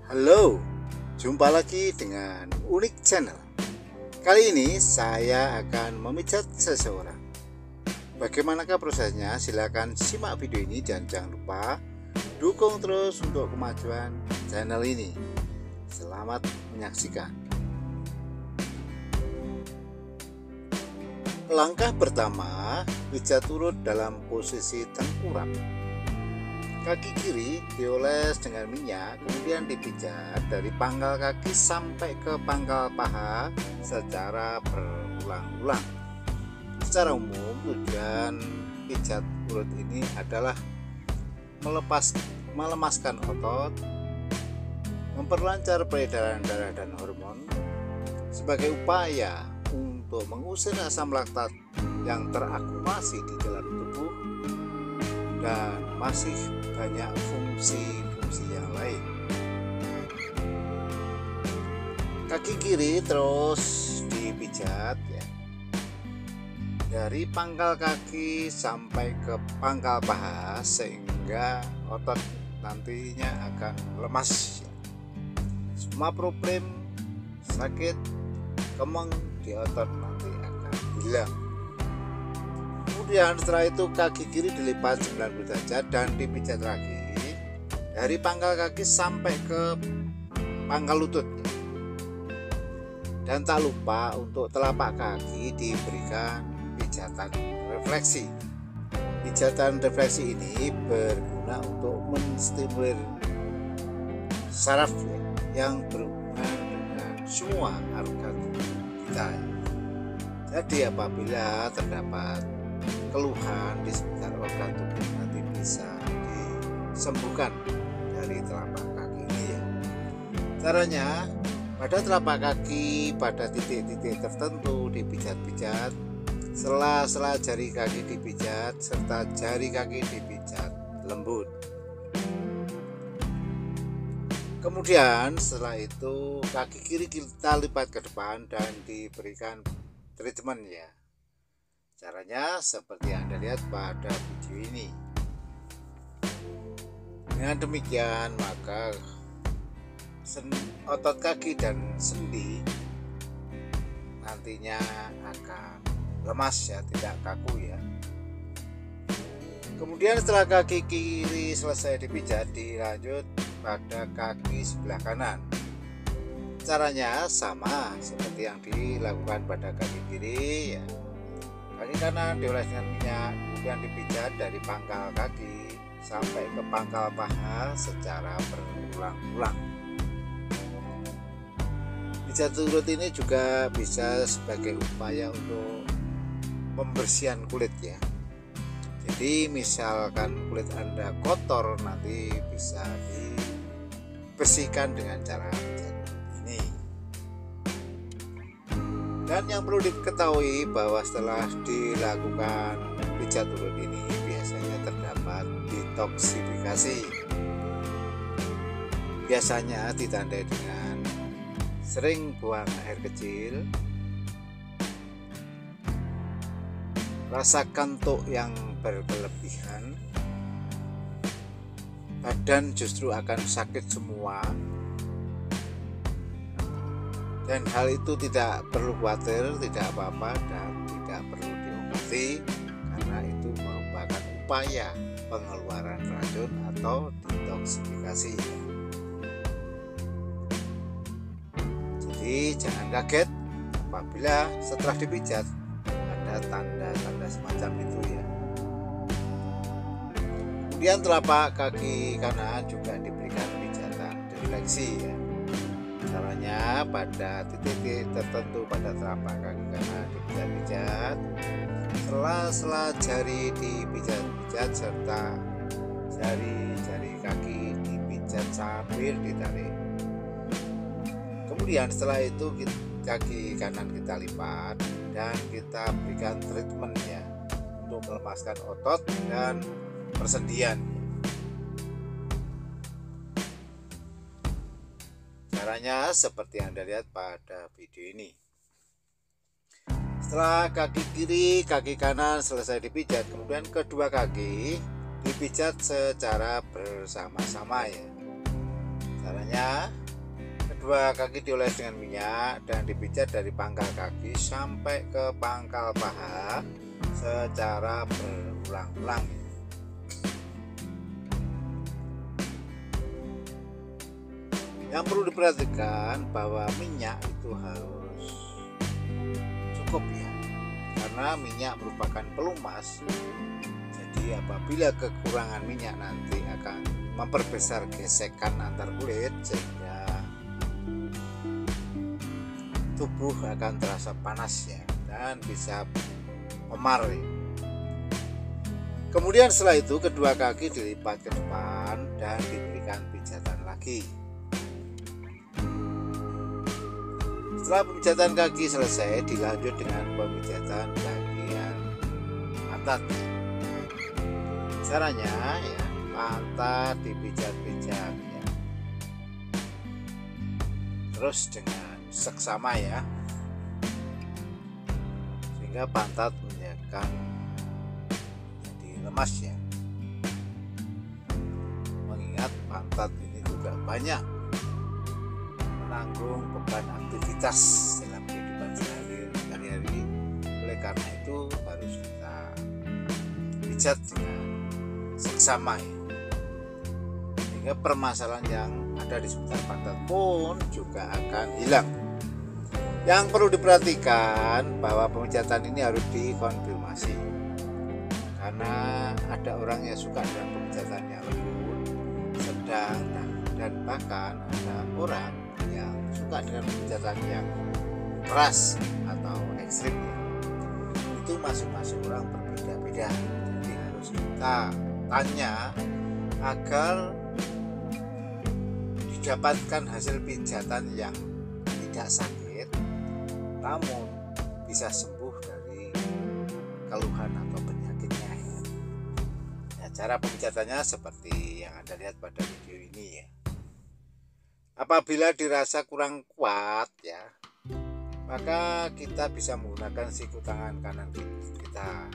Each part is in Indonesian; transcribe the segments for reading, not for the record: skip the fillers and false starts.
Halo, jumpa lagi dengan Unik Channel. Kali ini saya akan memijat seseorang. Bagaimanakah prosesnya? Silahkan simak video ini dan jangan lupa dukung terus untuk kemajuan channel ini. Selamat menyaksikan. Langkah pertama, pijat urut dalam posisi tengkurap. Kaki kiri dioles dengan minyak, kemudian dipijat dari pangkal kaki sampai ke pangkal paha secara berulang-ulang. Secara umum, tujuan pijat urut ini adalah melemaskan otot, memperlancar peredaran darah dan hormon, sebagai upaya untuk mengusir asam laktat yang terakumulasi di dalam tubuh, dan masih banyak fungsi-fungsi yang lain. Kaki kiri terus dipijat ya, dari pangkal kaki sampai ke pangkal paha sehingga otot nantinya akan lemas ya. Semua problem sakit kemeng di otot nanti akan hilang. Kemudian setelah itu kaki kiri dilipat 90 derajat dan dipijat lagi dari pangkal kaki sampai ke pangkal lutut. Dan tak lupa untuk telapak kaki diberikan pijatan refleksi. Pijatan refleksi ini berguna untuk menstimulir saraf yang berhubungan dengan semua organ kita. Jadi apabila terdapat keluhan di sekitar organ tubuh nanti bisa disembuhkan dari telapak kaki ini ya. Caranya, pada telapak kaki pada titik-titik tertentu dipijat-pijat, sela-sela jari kaki dipijat, serta jari kaki dipijat lembut. Kemudian setelah itu kaki kiri kita lipat ke depan dan diberikan treatment ya. Caranya seperti yang Anda lihat pada video ini. Dengan demikian maka otot kaki dan sendi nantinya akan lemas ya, tidak kaku ya. Kemudian setelah kaki kiri selesai dipijat, dilanjut pada kaki sebelah kanan. Caranya sama seperti yang dilakukan pada kaki kiri ya. Kaki kanan dioles dengan minyak, kemudian dipijat dari pangkal kaki sampai ke pangkal paha secara berulang-ulang. Pijat urut ini juga bisa sebagai upaya untuk pembersihan kulit ya. Jadi misalkan kulit Anda kotor, nanti bisa dibersihkan dengan cara pijat ini. Dan yang perlu diketahui bahwa setelah dilakukan pijat urut ini biasanya terdapat detoksifikasi. Biasanya ditandai dengan sering buang air kecil, rasa kantuk yang berlebihan, badan justru akan sakit semua. Dan hal itu tidak perlu khawatir, tidak apa-apa dan tidak perlu diobati karena itu merupakan upaya pengeluaran racun atau detoksifikasi. Jadi jangan kaget apabila setelah dipijat ada tanda-tanda semacam itu ya. Kemudian telapak kaki kanan juga diberikan pijatan refleksi ya. Caranya pada titik tertentu pada telapak kaki kanan dipijat-pijat, sela-sela jari dipijat-pijat serta jari-jari kaki dipijat sambil ditarik. Kemudian setelah itu kaki kanan kita lipat dan kita berikan treatment ya untuk melepaskan otot dan persendian. Caranya seperti yang Anda lihat pada video ini. Setelah kaki kiri, kaki kanan selesai dipijat, kemudian kedua kaki dipijat secara bersama-sama ya. Caranya, kedua kaki dioles dengan minyak dan dipijat dari pangkal kaki sampai ke pangkal paha secara berulang-ulang. Yang perlu diperhatikan bahwa minyak itu harus cukup ya, karena minyak merupakan pelumas. Jadi apabila kekurangan minyak nanti akan memperbesar gesekan antar kulit sehingga tubuh akan terasa panas ya, dan bisa memar ya. Kemudian setelah itu kedua kaki dilipat ke depan dan diberikan pijatan lagi. Setelah pemijatan kaki selesai, dilanjut dengan pemijatan bagian pantat. Caranya ya, pantat dipijat-pijat ya, terus dengan seksama ya, sehingga pantat menjadikan jadi lemas ya. Mengingat pantat ini juga banyak menanggung beban aktivitas dalam kehidupan sehari-hari. Oleh karena itu harus kita pijat dengan seksama ya, sehingga permasalahan yang ada di sekitar pantat pun juga akan hilang. Yang perlu diperhatikan bahwa pemijatan ini harus dikonfirmasi, karena ada orang yang suka dengan pemijatan yang lembut, sedang, dan bahkan ada orang yang suka dengan pemijatan yang keras atau ekstrim ya. Itu masing-masing orang berbeda-beda. Jadi harus kita tanya agar didapatkan hasil pijatan yang tidak sakit namun bisa sembuh dari keluhan atau penyakitnya ya. Nah, cara pemijatannya seperti yang Anda lihat pada video ini ya. Apabila dirasa kurang kuat ya, maka kita bisa menggunakan siku tangan kanan kita.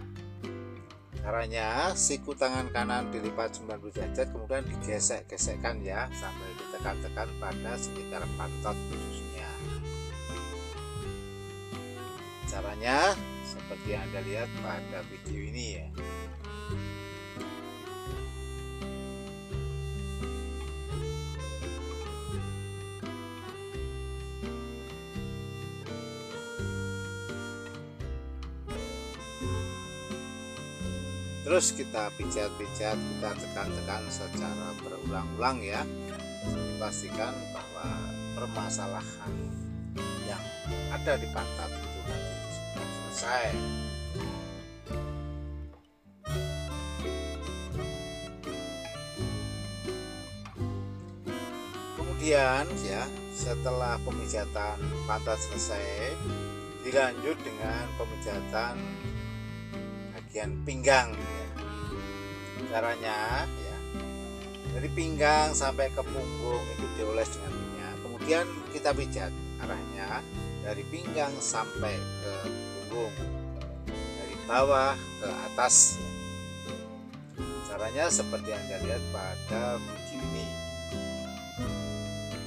Caranya, siku tangan kanan dilipat 90 derajat kemudian digesek-gesekkan ya, sambil ditekan-tekan pada sekitar pantat khususnya. Caranya seperti yang Anda lihat pada video ini ya. Terus kita pijat-pijat, kita tekan-tekan secara berulang-ulang ya. Dipastikan bahwa permasalahan yang ada di pantat itu nanti sudah selesai. Kemudian ya, setelah pemijatan pantat selesai, dilanjut dengan pemijatan bagian pinggang ya. Caranya ya, dari pinggang sampai ke punggung itu dioles dengan minyak, kemudian kita pijat arahnya dari pinggang sampai ke punggung, dari bawah ke atas ya. Caranya seperti yang Anda lihat pada video ini.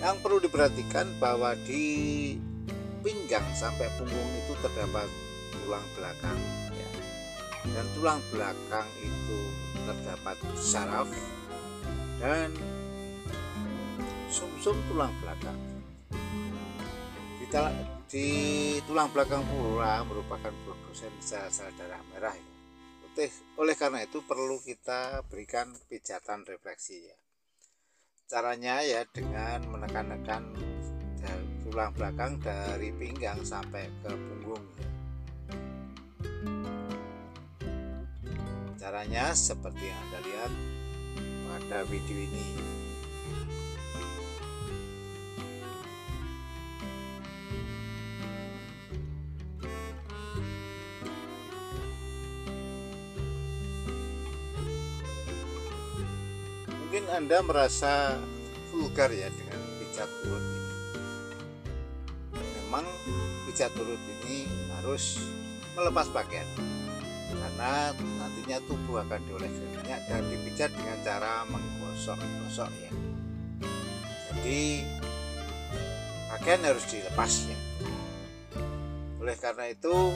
Yang perlu diperhatikan bahwa di pinggang sampai punggung itu terdapat tulang belakang ya. Dan tulang belakang itu terdapat syaraf dan sumsum tulang belakang. Di tulang belakang pula merupakan produsen sel-sel darah merah ya, putih. Oleh karena itu perlu kita berikan pijatan refleksi ya. Caranya ya dengan menekan-nekan tulang belakang dari pinggang sampai ke punggung ya. Caranya seperti yang Anda lihat pada video ini. Mungkin Anda merasa vulgar ya dengan pijat urut ini. Memang pijat urut ini harus melepas pakaian, karena nantinya tubuh akan dioles minyak dan dipijat dengan cara menggosok-gosok ya. Jadi pakaian harus dilepas ya. Oleh karena itu,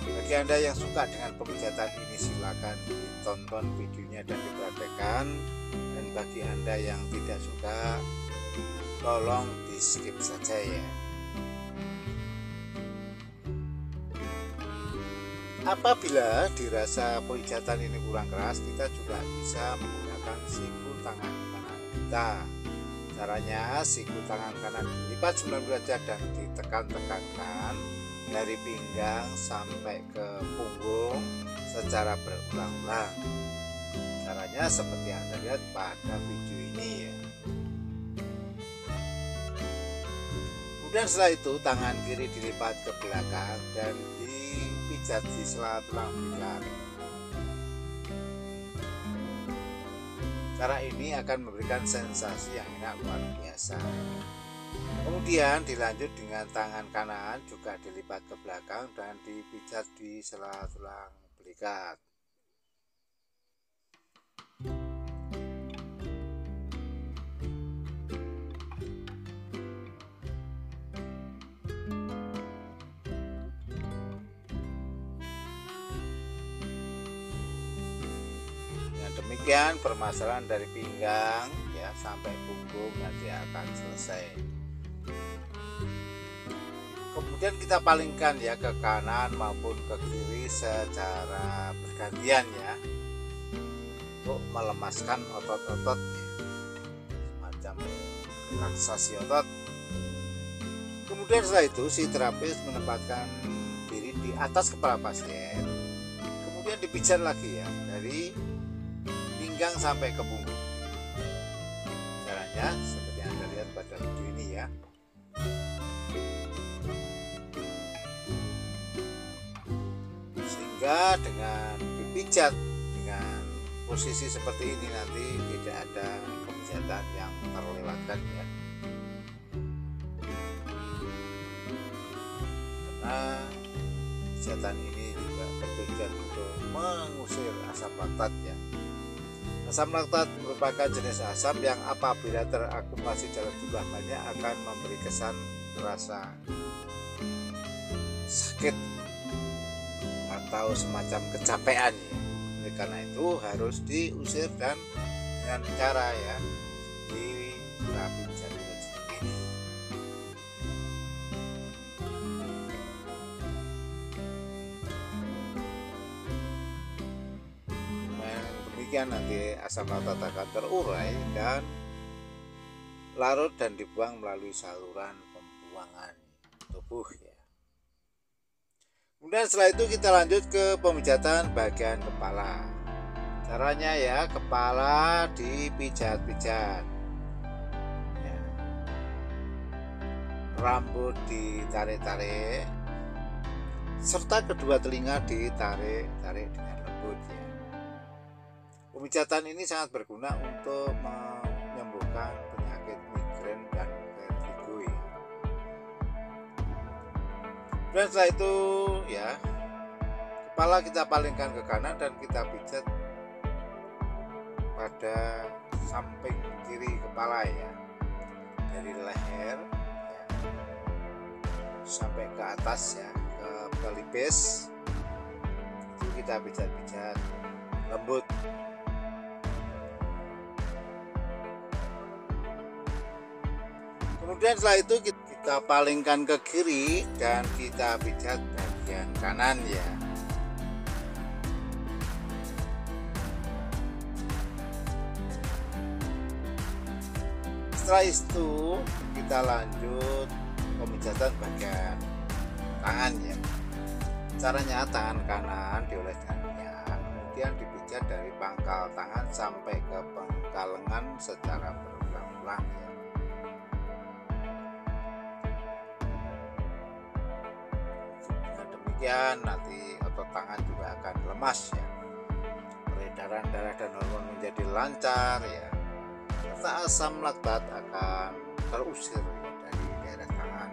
bagi Anda yang suka dengan pemijatan ini, silakan ditonton videonya dan dipraktekkan. Dan bagi Anda yang tidak suka, tolong di skip saja ya. Apabila dirasa pemijatan ini kurang keras, kita juga bisa menggunakan siku tangan kanan kita. Caranya, siku tangan kanan dilipat 90 derajat dan ditekan-tekankan dari pinggang sampai ke punggung secara berulang-ulang. Caranya seperti yang Anda lihat pada video ini ya. Kemudian setelah itu tangan kiri dilipat ke belakang dan dipijat di sela tulang belakang. Cara ini akan memberikan sensasi yang enak luar biasa. Kemudian dilanjut dengan tangan kanan juga dilipat ke belakang dan dipijat di sela tulang belikat. Demikian permasalahan dari pinggang ya sampai punggung nanti akan selesai. Kemudian kita palingkan ya ke kanan maupun ke kiri secara bergantian ya, untuk melemaskan otot-otot ya, semacam relaksasi otot. Kemudian setelah itu si terapis menempatkan diri di atas kepala pasien, kemudian dipijat lagi ya dari pinggang sampai ke punggung. Caranya seperti yang Anda lihat pada video ini ya. Sehingga dengan dipijat dengan posisi seperti ini nanti tidak ada pemijatan yang terlewatkan ya. Karena pemijatan ini juga bertujuan untuk mengusir asam laktat ya. Asam laktat merupakan jenis asam yang apabila terakumulasi dalam jumlah banyak akan memberi kesan rasa sakit atau semacam kecapean ya. Oleh karena itu harus diusir dan dengan cara ya di terapi pijat seperti ini. Demikian nanti asam laktat akan terurai dan larut dan dibuang melalui saluran pembuangan tubuh ya. Kemudian setelah itu kita lanjut ke pemijatan bagian kepala. Caranya ya, kepala dipijat-pijat ya. Rambut ditarik-tarik serta kedua telinga ditarik-tarik dengan lembut ya. Pemijatan ini sangat berguna untuk menyembuhkan penyakit migrain dan vertigo ya. Dan setelah itu ya, kepala kita palingkan ke kanan dan kita pijat pada samping kiri kepala ya, dari leher ya, sampai ke atas ya, ke pelipis itu kita pijat-pijat lembut. Kemudian setelah itu kita palingkan ke kiri dan kita pijat bagian kanan ya. Setelah itu kita lanjut pemijatan bagian tangan ya. Caranya tangan kanan dioles dengan minyak, kemudian dipijat dari pangkal tangan sampai ke pangkal lengan secara berulang-ulang ya. Demikian nanti otot tangan juga akan lemas ya, peredaran darah dan hormon menjadi lancar ya, serta asam laktat akan terusir dari daerah tangan.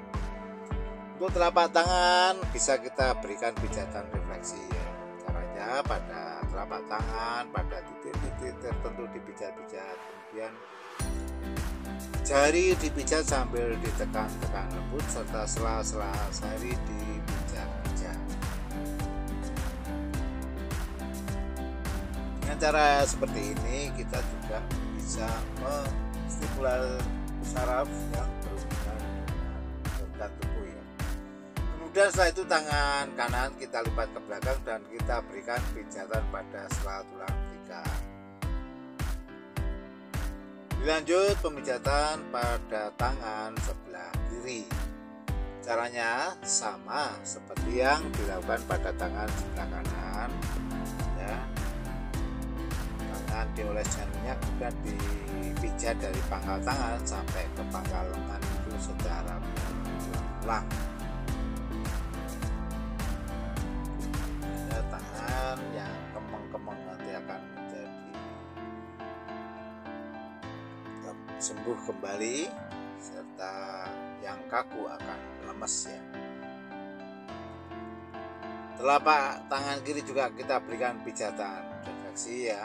Untuk telapak tangan bisa kita berikan pijatan refleksi ya. Caranya pada telapak tangan pada titik-titik tertentu dipijat-pijat, kemudian Jari dipijat sambil ditekan-tekan lembut serta sela-sela jari dipijat-pijat. Dengan cara seperti ini kita juga bisa menstimulasi saraf yang berhubungan dengan organ tubuh ya. Kemudian setelah itu tangan kanan kita lipat ke belakang dan kita berikan pijatan pada sela tulang belakang. Dilanjut pemijatan pada tangan sebelah kiri. Caranya sama seperti yang dilakukan pada tangan sebelah kanan ya. Tangan dioleskan minyak kemudian dipijat dari pangkal tangan sampai ke pangkal lengan itu secara berulang-ulang. Ada tangan yang kemeng-kemeng nanti akan menjadi sembuh kembali, serta yang kaku akan lemes ya. Telapak tangan kiri juga kita berikan pijatan refleksi ya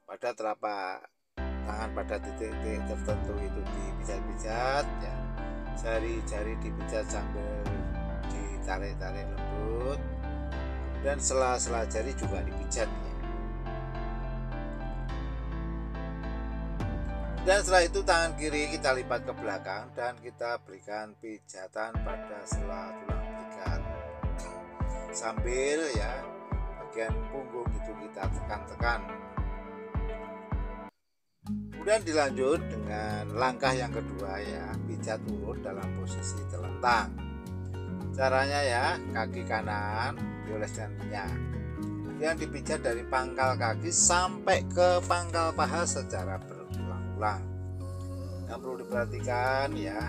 pada telapak tangan pada titik-titik tertentu itu dipijat-pijat ya. Jari-jari dipijat sambil ditarik-tarik lembut, dan sela-sela jari juga dipijat ya. Dan setelah itu tangan kiri kita lipat ke belakang dan kita berikan pijatan pada sela tulang belakang sambil ya bagian punggung itu kita tekan-tekan. Kemudian dilanjut dengan langkah yang kedua ya, pijat urut dalam posisi terlentang. Caranya ya, kaki kanan dioleskan minyak, kemudian dipijat dari pangkal kaki sampai ke pangkal paha secara berulang-ulang. Yang perlu diperhatikan ya,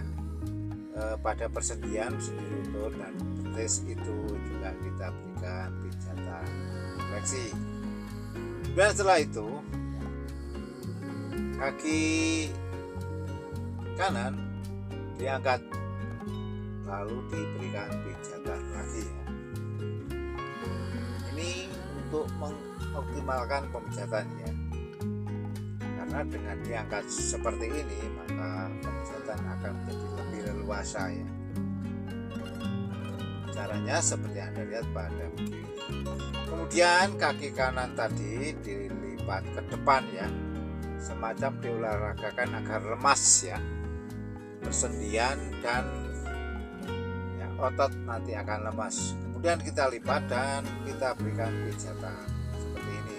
pada persendian sendi lutut dan betis itu juga kita berikan pijatan refleksi. Dan setelah itu kaki kanan diangkat lalu diberikan pijatan lagi ya. Ini untuk mengoptimalkan pemijatan ya, karena dengan diangkat seperti ini maka pemijatan akan menjadi lebih leluasa ya. Caranya seperti yang Anda lihat pada video ini. Kemudian kaki kanan tadi dilipat ke depan ya, semacam diolahragakan agar lemas ya, persendian dan ya, otot nanti akan lemas. Kemudian kita lipat dan kita berikan pijatan seperti ini.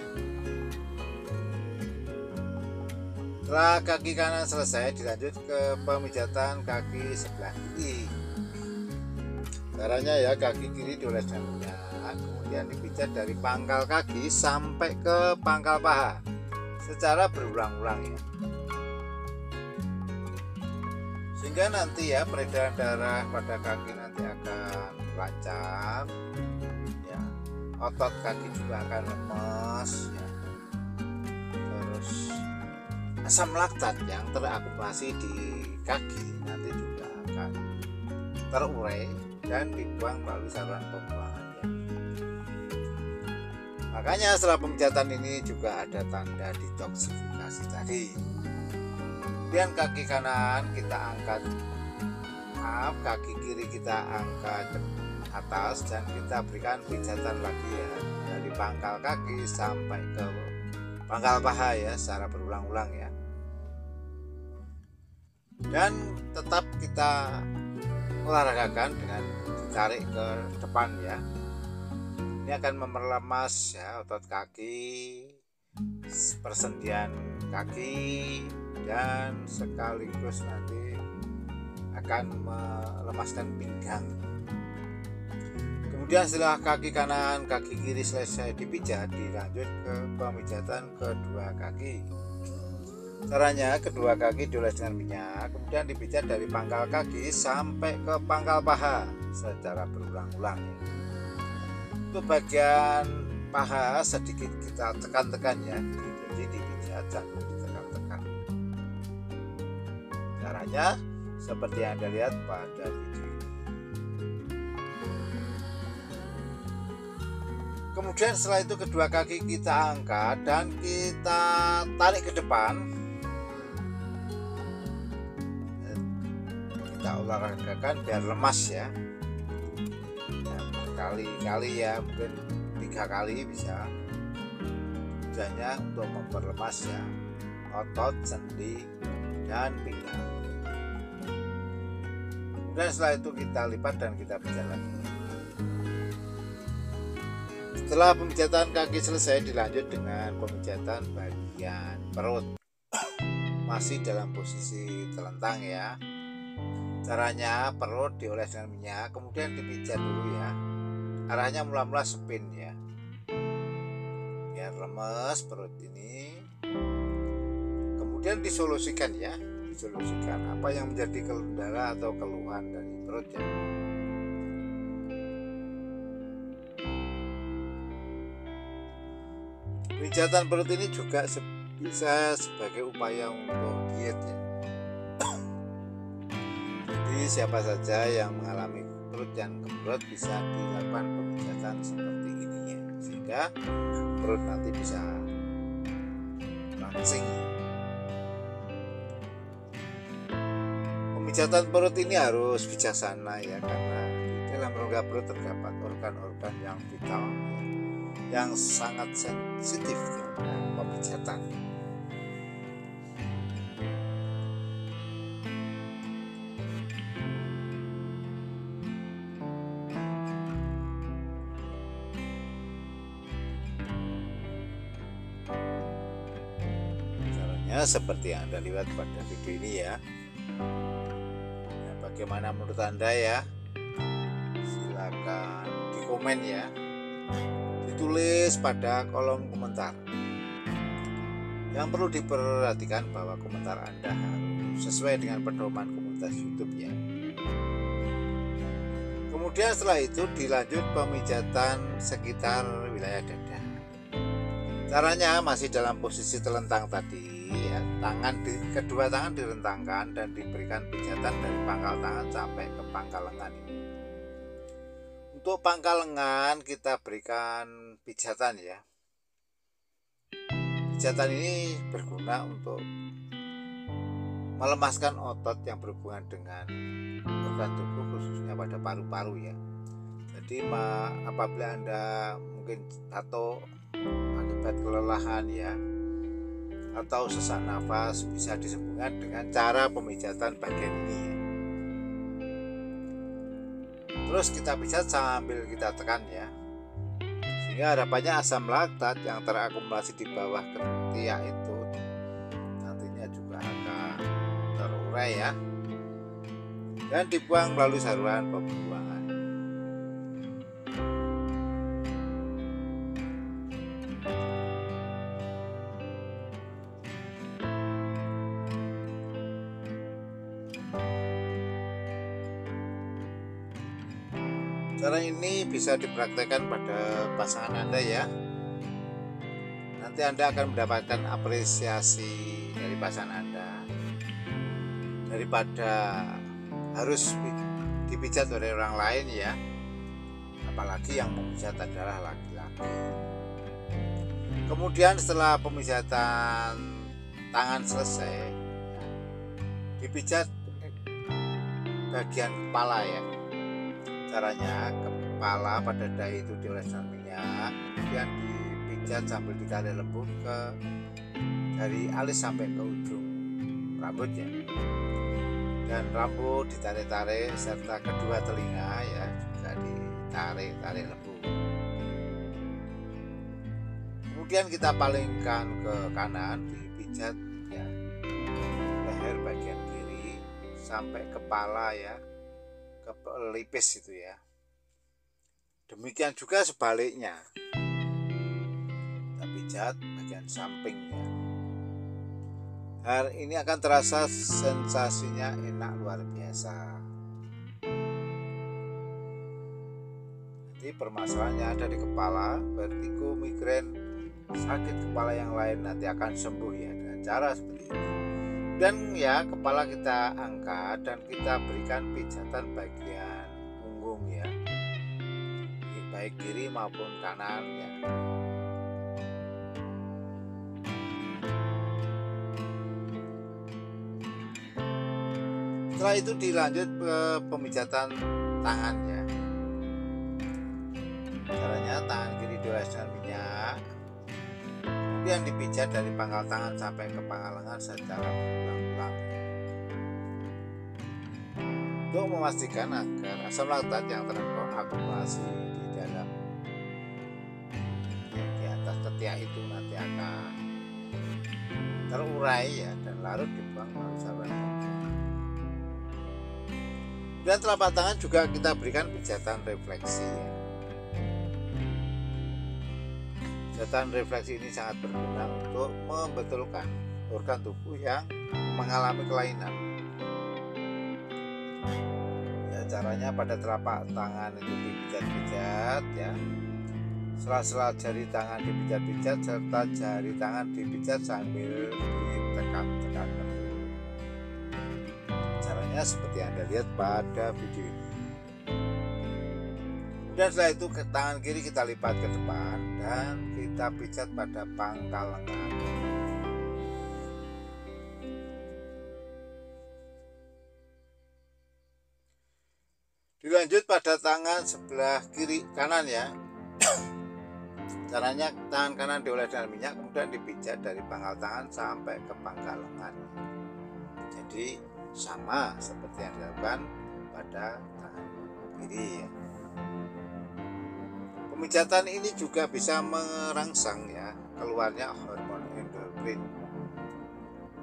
Setelah kaki kanan selesai, dilanjut ke pemijatan kaki sebelah kiri. Caranya ya, kaki kiri dioleskan minyak, kemudian dipijat dari pangkal kaki sampai ke pangkal paha secara berulang-ulang ya, sehingga nanti ya peredaran darah pada kaki nanti akan lancar ya, otot kaki juga akan lemas ya, terus asam laktat yang terakumulasi di kaki nanti juga akan terurai dan dibuang melalui saluran pembuangan ya. Makanya setelah pemijatan ini juga ada tanda detoksifikasi tadi. Kemudian kaki kanan kita angkat, kaki kiri kita angkat ke atas dan kita berikan pijatan lagi ya, dari pangkal kaki sampai ke pangkal paha ya, secara berulang-ulang ya. Dan tetap kita olahragakan dengan ditarik ke depan ya. Ini akan memperlemas ya otot kaki, persendian kaki, dan sekaligus nanti akan melemaskan pinggang. Kemudian setelah kaki kanan, kaki kiri selesai dipijat, dilanjut ke pemijatan kedua kaki. Caranya, kedua kaki dioleskan minyak, kemudian dipijat dari pangkal kaki sampai ke pangkal paha secara berulang-ulang ya. Untuk bagian paha sedikit kita tekan-tekan ya, jadi dipijat sambil ditekan-tekan. Caranya seperti yang Anda lihat pada video. Kemudian setelah itu kedua kaki kita angkat dan kita tarik ke depan kita olahragakan biar lemas ya. Berkali-kali ya, mungkin 3 kali bisa. Tujuannya untuk memperlemas ya otot, sendi, dan pinggang. Dan setelah itu kita lipat dan kita pijat lagi. Setelah pemijatan kaki selesai, dilanjut dengan pemijatan bagian perut. Masih dalam posisi telentang ya. Caranya perut dioles dengan minyak, kemudian dipijat dulu ya. Arahnya mula-mula spin ya, biar lemes perut ini. Kemudian disolusikan ya, disolusikan apa yang menjadi kendala atau keluhan dari perut ya. Pijatan perut ini juga bisa sebagai upaya untuk diet ya. Jadi siapa saja yang mengalami perut yang kembrot bisa dilakukan pemijatan seperti ini ya, sehingga perut nanti bisa langsing. Pemijatan perut ini harus bijaksana ya, karena di dalam rongga perut terdapat organ-organ yang vital yang sangat sensitif dengan pemijatan. Seperti yang Anda lihat pada video ini ya. Bagaimana menurut Anda ya? Silakan di komen ya, ditulis pada kolom komentar. Yang perlu diperhatikan bahwa komentar Anda harus sesuai dengan pedoman komunitas YouTube ya. Kemudian setelah itu dilanjut pemijatan sekitar wilayah dada. Caranya masih dalam posisi telentang tadi ya, kedua tangan direntangkan dan diberikan pijatan dari pangkal tangan sampai ke pangkal lengan. Untuk pangkal lengan kita berikan pijatan ya. Pijatan ini berguna untuk melemaskan otot yang berhubungan dengan organ tubuh, khususnya pada paru-paru ya. Jadi apabila Anda mungkin tato akibat kelelahan ya, atau sesak nafas, bisa disembuhkan dengan cara pemijatan bagian ini ya. Terus kita pijat sambil kita tekan ya, sehingga harapannya asam laktat yang terakumulasi di bawah ketiak itu nantinya juga akan terurai ya, dan dibuang melalui saluran pembuangan. Cara ini bisa dipraktekkan pada pasangan Anda ya. Nanti Anda akan mendapatkan apresiasi dari pasangan Anda, daripada harus dipijat oleh orang lain ya, apalagi yang memijat adalah laki-laki. Kemudian setelah pemijatan tangan selesai, dipijat bagian kepala ya. Caranya kepala pada dahi itu dioleskan minyak, kemudian dipijat sambil ditarik lembut dari alis sampai ke ujung rambutnya, dan rambut ditarik-tarik serta kedua telinga ya juga ditarik lembut. Kemudian kita palingkan ke kanan, dipijat ya leher bagian kiri sampai kepala ya, ke pelipis itu ya. Demikian juga sebaliknya, kita pijat bagian sampingnya. Hal ini akan terasa sensasinya enak luar biasa. Jadi permasalahannya ada di kepala, vertigo, migrain, sakit kepala yang lain nanti akan sembuh ya dengan cara seperti ini. Dan ya, kepala kita angkat dan kita berikan pijatan bagian punggung ya, baik kiri maupun kanan ya. Setelah itu dilanjut ke pemijatan tangannya. Caranya tangan kiri diolesi dengan minyak, kemudian dipijat dari pangkal tangan sampai ke pangkal lengan secara berulang-ulang untuk memastikan agar asam laktat yang terakumulasi di dalam di atas ketiak itu nanti akan terurai ya, dan larut dibuang melalui saluran kemih. Dan telapak tangan juga kita berikan pijatan refleksi ya. Pijatan refleksi ini sangat berguna untuk membetulkan organ tubuh yang mengalami kelainan. Ya, caranya pada telapak tangan itu dipijat-pijat ya. Sela-sela jari tangan dipijat-pijat serta jari tangan dipijat sambil ditekan-tekan. Caranya seperti yang Anda lihat pada video ini. Dan setelah itu ke tangan kiri kita lipat ke depan dan kita pijat pada pangkal lengan. Dilanjut pada tangan sebelah kiri kanan ya. Caranya tangan kanan dioles dengan minyak, kemudian dipijat dari pangkal tangan sampai ke pangkal lengan. Jadi sama seperti yang dilakukan pada tangan kiri ya. Pemijatan ini juga bisa merangsang ya keluarnya hormon endorfin.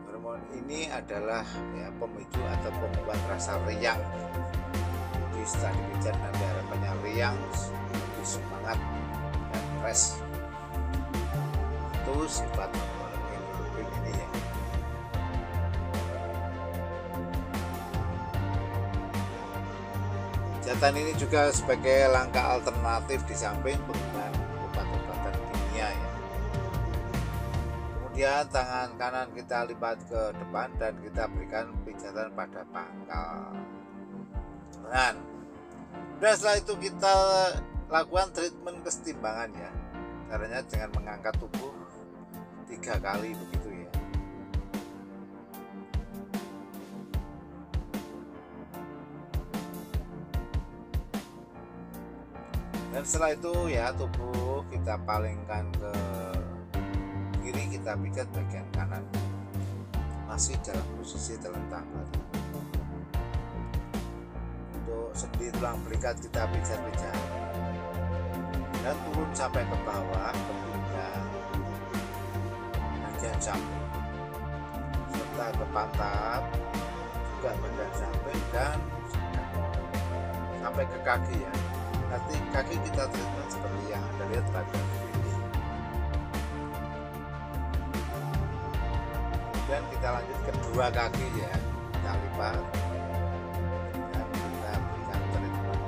Hormon ini adalah ya pemicu atau pembuat rasa riang. Jadi setelah dipijat nanti harapannya riang, lebih semangat dan fresh. Itu sifat hormon endorfin ini ya. Pijatan ini juga sebagai langkah alternatif di samping penggunaan obat-obatan kimia ya. Kemudian tangan kanan kita lipat ke depan dan kita berikan pijatan pada pangkal lengan. Dan setelah itu kita lakukan treatment kesetimbangan ya. Caranya dengan mengangkat tubuh 3 kali begitu ya. Dan setelah itu ya tubuh kita palingkan ke kiri, kita pijat bagian kanan masih dalam posisi terlentang. Untuk sendi tulang belikat kita pijat-pijat dan turun sampai ke bawah ke pinggang bagian samping serta ke pantat juga bagian samping dan sampai ke kaki ya. Nanti kaki kita treatment seperti yang Anda lihat pada video ini. Kemudian kita lanjut kedua kaki ya, kita lipat dan kita berikan treatment.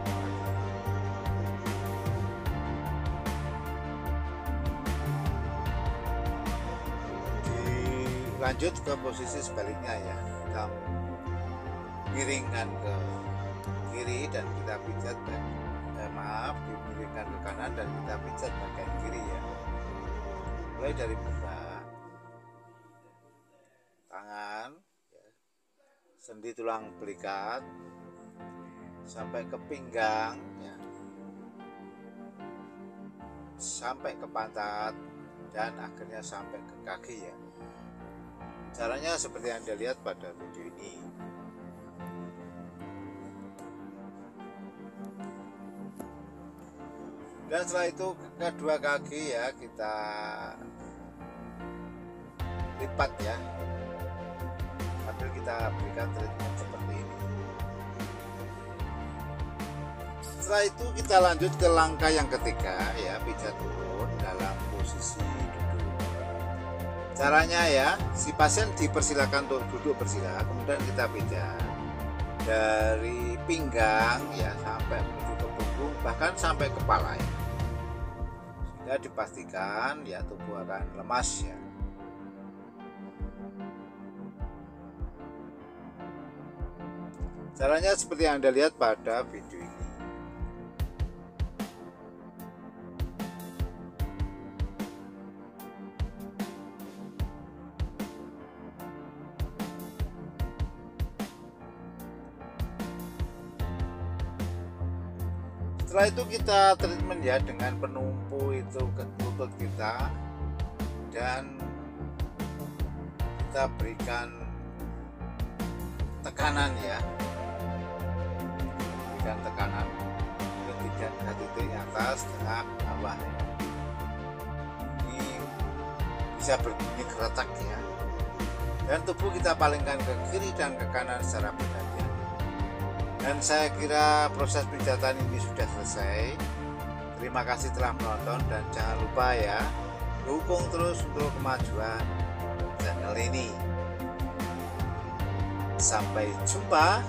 Dilanjut ke posisi sebaliknya ya, kita miringkan ke kiri dan kita pijat dimiringkan ke kanan dan kita pijat bagian kiri ya. Mulai dari muka, tangan ya, sendi tulang belikat sampai ke pinggang ya, sampai ke pantat dan akhirnya sampai ke kaki ya. Caranya seperti yang Anda lihat pada video ini. Dan setelah itu kedua kaki ya kita lipat ya, sambil kita berikan treatment seperti ini. Setelah itu kita lanjut ke langkah yang ketiga ya, pijat turun dalam posisi duduk. Caranya ya, si pasien dipersilakan untuk duduk bersila, kemudian kita pijat dari pinggang ya sampai menuju ke punggung bahkan sampai kepala ya. Sehingga dipastikan ya tubuh akan lemas ya. Caranya seperti yang Anda lihat pada video ini. Setelah itu kita treatment ya dengan penumpu itu ke lutut kita, dan kita berikan tekanan ya, berikan tekanan ke titik atas, tengah, bawah. Ini bisa berbunyi geretak ya, dan tubuh kita palingkan ke kiri dan ke kanan secara bergantian. Dan saya kira proses pijatan ini sudah selesai. Terima kasih telah menonton, dan jangan lupa ya, dukung terus untuk kemajuan channel ini. Sampai jumpa.